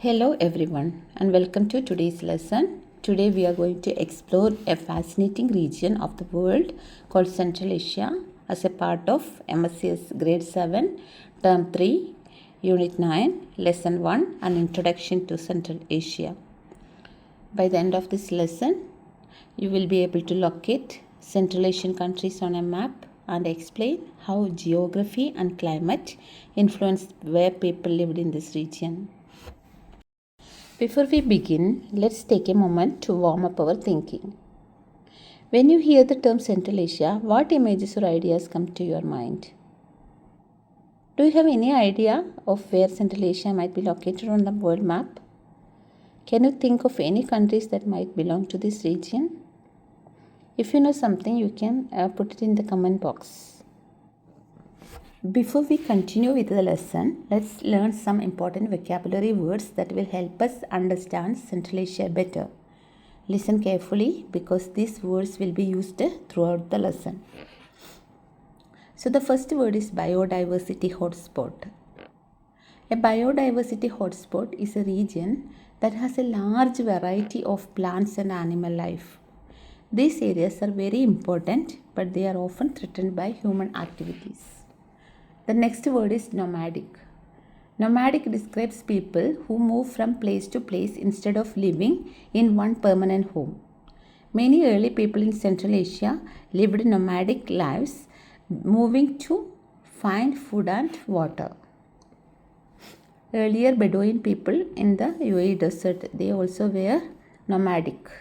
Hello everyone and welcome to today's lesson. Today we are going to explore a fascinating region of the world called Central Asia as a part of MSCS Grade 7, Term 3, Unit 9, Lesson 1, An Introduction to Central Asia. By the end of this lesson, you will be able to locate Central Asian countries on a map and explain how geography and climate influenced where people lived in this region. Before we begin, let's take a moment to warm up our thinking. When you hear the term Central Asia, what images or ideas come to your mind? Do you have any idea of where Central Asia might be located on the world map? Can you think of any countries that might belong to this region? If you know something, you can put it in the comment box. Before we continue with the lesson, let's learn some important vocabulary words that will help us understand Central Asia better. Listen carefully because these words will be used throughout the lesson. So the first word is biodiversity hotspot. A biodiversity hotspot is a region that has a large variety of plants and animal life. These areas are very important, but they are often threatened by human activities. The next word is nomadic. Nomadic describes people who move from place to place instead of living in one permanent home. Many early people in Central Asia lived nomadic lives, moving to find food and water. Earlier Bedouin people in the UAE desert, they also were nomadic.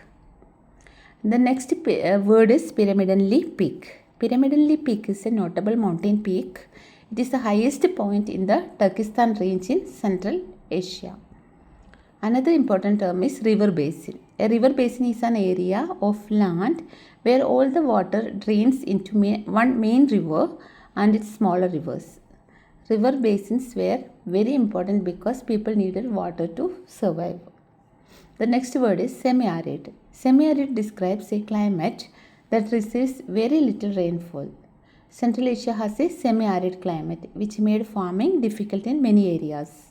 The next word is pyramidal peak. Pyramidal peak is a notable mountain peak. It is the highest point in the Turkestan range in Central Asia. Another important term is river basin. A river basin is an area of land where all the water drains into one main river and its smaller rivers. River basins were very important because people needed water to survive. The next word is semi-arid. Semi-arid describes a climate that receives very little rainfall. Central Asia has a semi-arid climate which made farming difficult in many areas.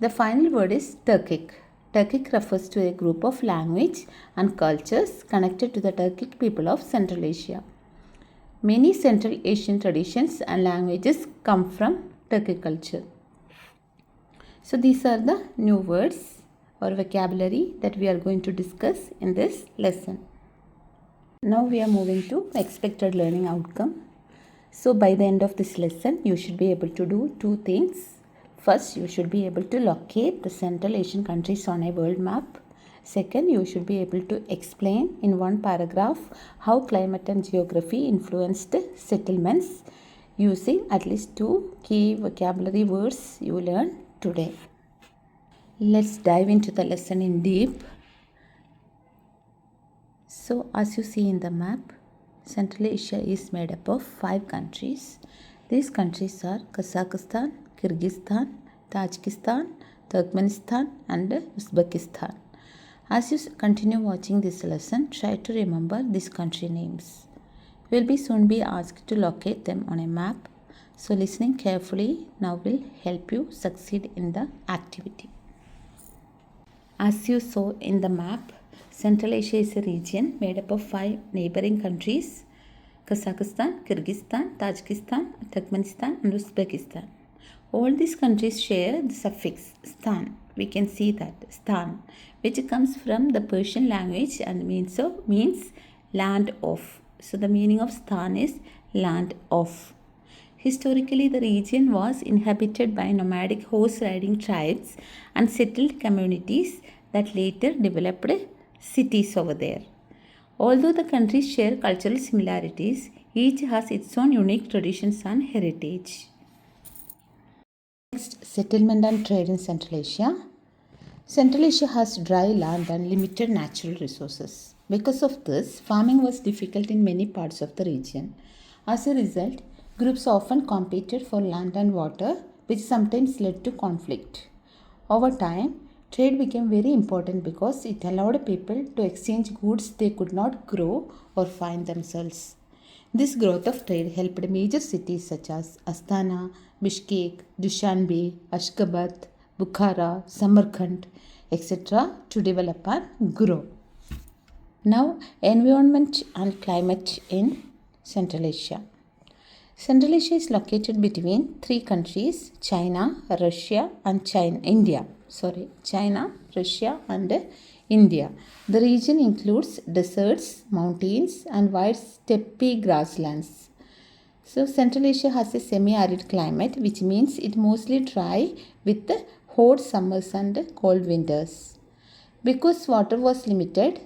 The final word is Turkic. Turkic refers to a group of language and cultures connected to the Turkic people of Central Asia. Many Central Asian traditions and languages come from Turkic culture. So these are the new words or vocabulary that we are going to discuss in this lesson. Now we are moving to expected learning outcome. So by the end of this lesson, you should be able to do two things. First, you should be able to locate the Central Asian countries on a world map. Second, you should be able to explain in one paragraph how climate and geography influenced settlements using at least two key vocabulary words you learned today. Let's dive into the lesson in deep. So as you see in the map, Central Asia is made up of 5 countries. These countries are Kazakhstan, Kyrgyzstan, Tajikistan, Turkmenistan and Uzbekistan. As you continue watching this lesson, try to remember these country names. You will soon be asked to locate them on a map. So listening carefully now will help you succeed in the activity. As you saw in the map, Central Asia is a region made up of 5 neighboring countries: Kazakhstan, Kyrgyzstan, Tajikistan, Turkmenistan and Uzbekistan. All these countries share the suffix stan. We can see that stan, which comes from the Persian language and means land of. So the meaning of stan is land of. Historically, the region was inhabited by nomadic horse-riding tribes and settled communities that later developed cities over there. Although the countries share cultural similarities, each has its own unique traditions and heritage. Next, settlement and trade in Central Asia. Central Asia has dry land and limited natural resources. Because of this, farming was difficult in many parts of the region. As a result, groups often competed for land and water, which sometimes led to conflict. Over time, trade became very important because it allowed people to exchange goods they could not grow or find themselves. This growth of trade helped major cities such as Astana, Bishkek, Dushanbe, Ashgabat, Bukhara, Samarkand, etc. to develop and grow. Now, environment and climate in Central Asia. Central Asia is located between three countries, China, Russia and India. China, Russia and India. The region includes deserts, mountains and wide steppe grasslands. So Central Asia has a semi-arid climate, which means it mostly dry with hot summers and cold winters. Because water was limited,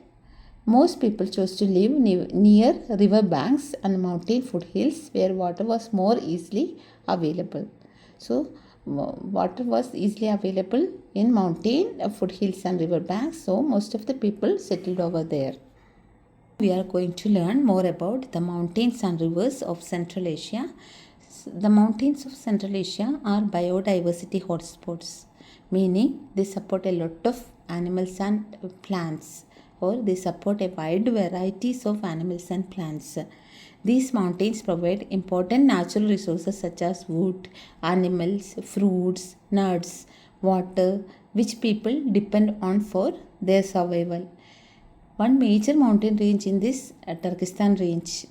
most people chose to live near river banks and mountain foothills where water was more easily available. So, water was easily available in mountain foothills and river banks. So, most of the people settled over there. We are going to learn more about the mountains and rivers of Central Asia. The mountains of Central Asia are biodiversity hotspots, meaning they support a lot of animals and plants, or they support a wide varieties of animals and plants. These mountains provide important natural resources such as wood, animals, fruits, nuts, water, which people depend on for their survival. One major mountain range in this Turkestan range,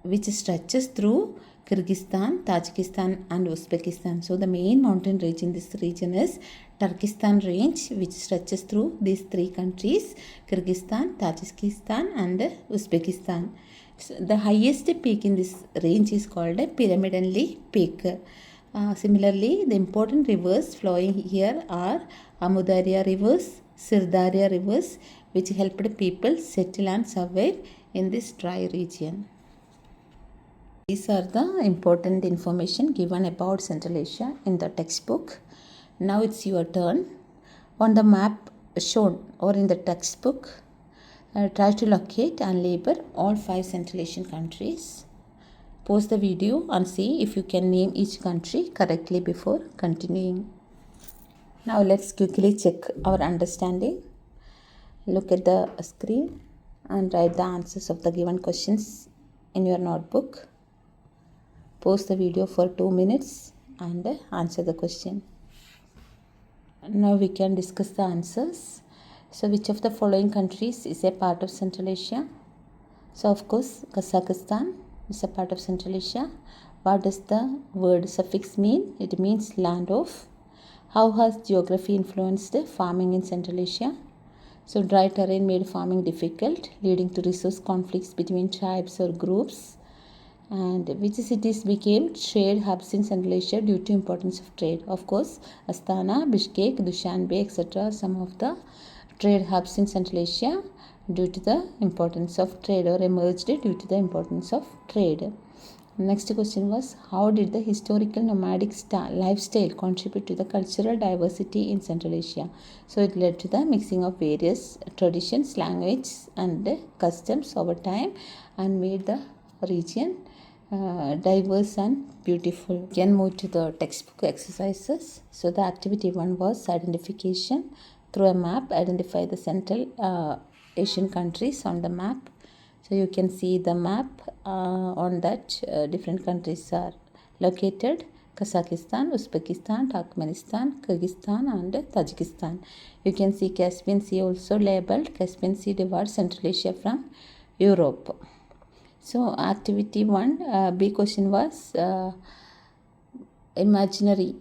which stretches through Kyrgyzstan, Tajikistan and Uzbekistan. So the main mountain range in this region is Turkestan range, which stretches through these three countries, Kyrgyzstan, Tajikistan and Uzbekistan. So the highest peak in this range is called a pyramidal peak. Similarly, the important rivers flowing here are Amudarya rivers, Sirdarya rivers, which helped people settle and survive in this dry region. These are the important information given about Central Asia in the textbook. Now it's your turn. On the map shown or in the textbook, try to locate and label all 5 Central Asian countries. Pause the video and see if you can name each country correctly before continuing. Now let's quickly check our understanding. Look at the screen and write the answers of the given questions in your notebook. Pause the video for 2 minutes and answer the question. Now we can discuss the answers. So which of the following countries is a part of Central Asia? So of course Kazakhstan is a part of Central Asia. What does the word suffix mean? It means land of. How has geography influenced farming in Central Asia? So dry terrain made farming difficult, leading to resource conflicts between tribes or groups. And which cities became trade hubs in Central Asia due to importance of trade? Of course, Astana, Bishkek, Dushanbe, etc. Some of the trade hubs in Central Asia due to the importance of trade, or emerged due to the importance of trade. Next question was, how did the historical nomadic lifestyle contribute to the cultural diversity in Central Asia? So it led to the mixing of various traditions, languages and customs over time and made the region diverse and beautiful. We can move to the textbook exercises. So the activity 1 was identification. Through a map, identify the Central Asian countries on the map. So you can see the map on that different countries are located: Kazakhstan, Uzbekistan, Turkmenistan, Kyrgyzstan and Tajikistan. You can see Caspian Sea also labeled. Caspian Sea divides Central Asia from Europe. So activity 1, B question was imaginary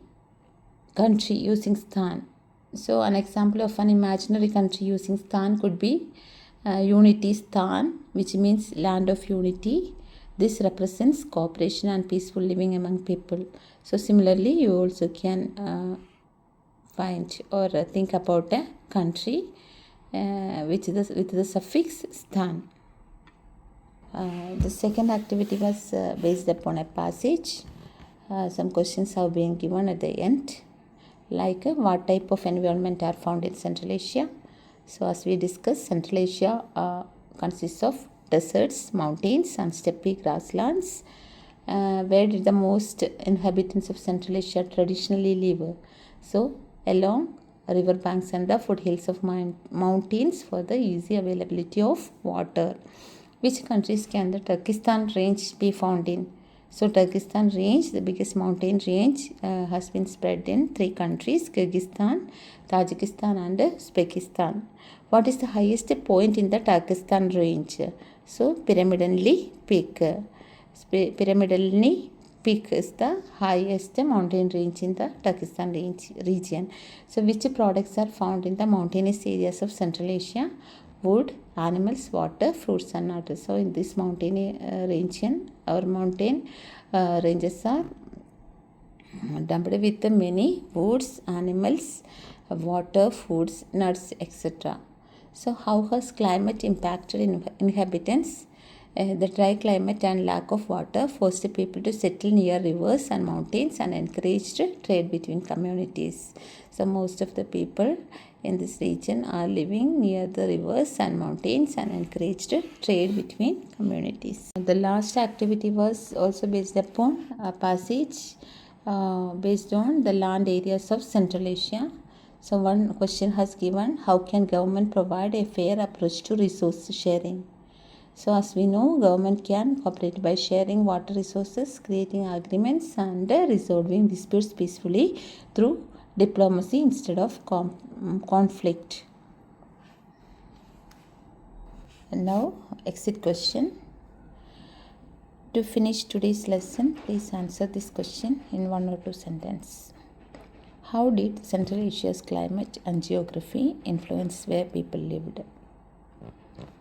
country using stan. So an example of an imaginary country using stan could be Unity Stan, which means land of unity. This represents cooperation and peaceful living among people. So similarly, you also can find or think about a country with the suffix Stan. The second activity was based upon a passage. Some questions have been given at the end, like what type of environment are found in Central Asia. So as we discussed, Central Asia consists of deserts, mountains and steppe grasslands. Where did the most inhabitants of Central Asia traditionally live? So along river banks and the foothills of mountains for the easy availability of water. Which countries can the Turkestan range be found in? So Turkestan range, the biggest mountain range, has been spread in 3 countries, Kyrgyzstan, Tajikistan and Uzbekistan. What is the highest point in the Turkestan range? So Pyramidal Peak. Pyramidal Peak is the highest mountain range in the Turkestan region. So which products are found in the mountainous areas of Central Asia? Wood, animals, water, fruits and nuts. So in this mountain region, our mountain ranges are dumped with many woods, animals, water, foods, nuts, etc. So how has climate impacted inhabitants? The dry climate and lack of water forced people to settle near rivers and mountains and encouraged trade between communities. So most of the people in this region are living near the rivers and mountains and encouraged trade between communities. The last activity was also based upon a passage based on the land areas of Central Asia. So one question has given, how can government provide a fair approach to resource sharing? So as we know, government can cooperate by sharing water resources, creating agreements and resolving disputes peacefully through diplomacy instead of conflict. And now, exit question. To finish today's lesson, please answer this question in 1 or 2 sentences. How did Central Asia's climate and geography influence where people lived?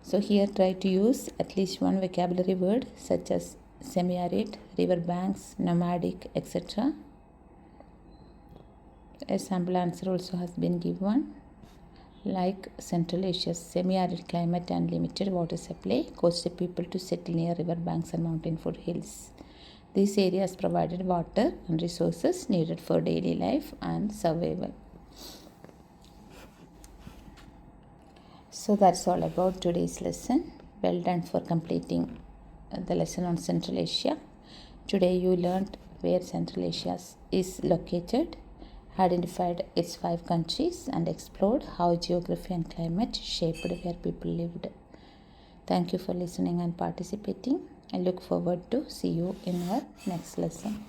So here try to use at least one vocabulary word such as semi-arid, river banks, nomadic, etc. A sample answer also has been given. Like Central Asia's semi-arid climate and limited water supply caused people to settle near river banks and mountain foothills. These areas provided water and resources needed for daily life and survival. So that's all about today's lesson. Well done for completing the lesson on Central Asia. Today you learned where Central Asia is located, identified its 5 countries and explored how geography and climate shaped where people lived. Thank you for listening and participating. I look forward to see you in our next lesson.